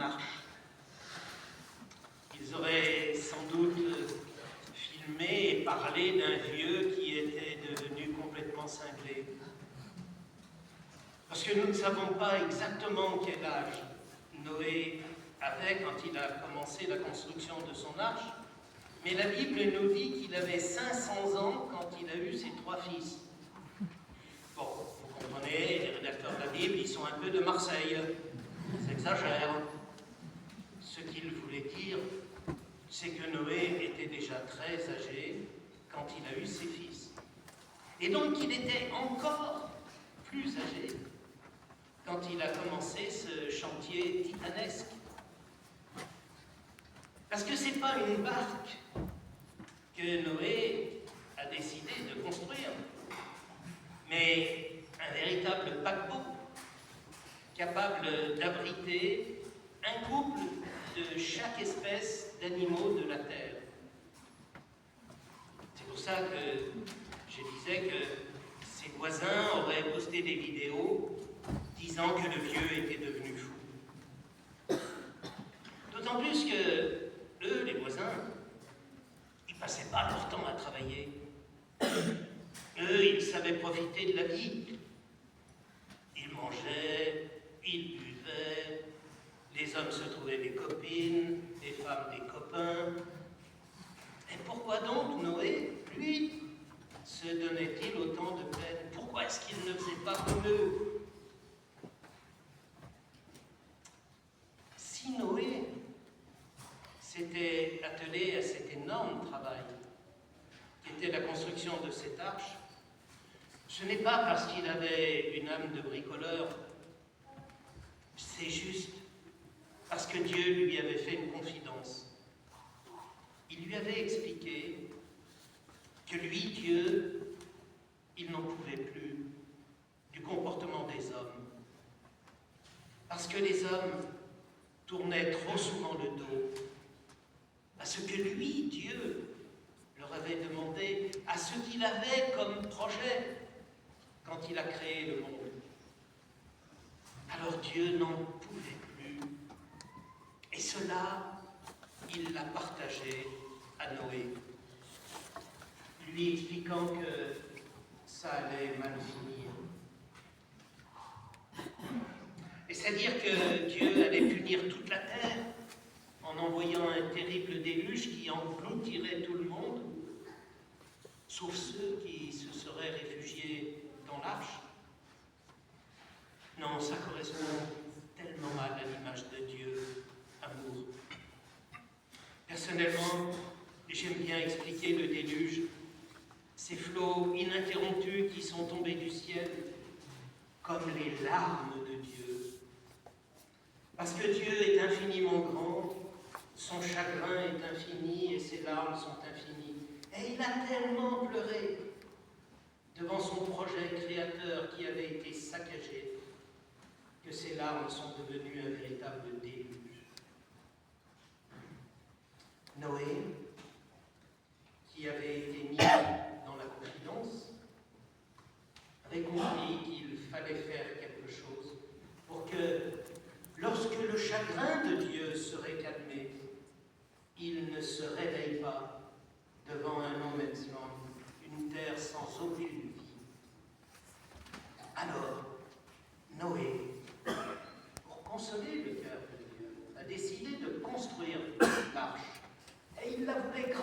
arche. Ils auraient sans doute filmé et parlé d'un vieux qui était devenu complètement cinglé. Parce que nous ne savons pas exactement quel âge Noé avait quand il a commencé la construction de son arche, mais la Bible nous dit qu'il avait 500 ans quand il a eu ses 3 fils. Bon, vous comprenez, les rédacteurs de la Bible, ils sont un peu de Marseille. Ils exagèrent. Ce qu'ils voulaient dire, c'est que Noé était déjà très âgé quand il a eu ses fils. Et donc, il était encore plus âgé quand il a commencé ce chantier titanesque. Parce que ce n'est pas une barque que Noé a décidé de construire, mais un véritable paquebot capable d'abriter un couple de chaque espèce d'animaux de la terre. C'est pour ça que je disais que ses voisins auraient posté des vidéos disant que le vieux était devenu fou. D'autant plus que eux, les voisins, ils passaient pas leur temps à travailler. Eux, ils savaient profiter de la vie. Ils mangeaient, ils buvaient, les hommes se trouvaient des copines, les femmes des copains. Et pourquoi donc Noé, lui, se donnait-il autant de peine? Pourquoi est-ce qu'il ne faisait pas comme eux? Si Noé s'était attelé à cet énorme travail, qui était la construction de cette arche, ce n'est pas parce qu'il avait une âme de bricoleur, c'est juste parce que Dieu lui avait fait une confidence. Il lui avait expliqué que lui, Dieu, il n'en pouvait plus du comportement des hommes. Parce que les hommes tournaient trop souvent le dos à ce que lui, Dieu, leur avait demandé, à ce qu'il avait comme projet quand il a créé le monde. Alors Dieu n'en pouvait plus. Et cela, il l'a partagé à Noé, lui expliquant que ça allait mal finir. Et c'est-à-dire que Dieu allait punir toute la terre en envoyant un terrible déluge qui engloutirait tout le monde, sauf ceux qui se seraient réfugiés dans l'arche. Non, ça correspond tellement mal à l'image de Dieu, amour. Personnellement, j'aime bien expliquer le déluge, ces flots ininterrompus qui sont tombés du ciel comme les larmes de Dieu. Parce que Dieu est infiniment grand, son chagrin est infini et ses larmes sont infinies. Et il a tellement pleuré devant son projet créateur qui avait été saccagé que ses larmes sont devenues un véritable déluge. Noé, qui avait été mis dans la confidence, avait compris qu'il fallait faire quelque chose pour que, lorsque le chagrin de Dieu serait calmé, il ne se réveille pas devant un no man's land, une terre sans aucune vie. Alors, Noé, pour consoler le cœur de Dieu, a décidé de construire l'arche. Et il la voulait grande.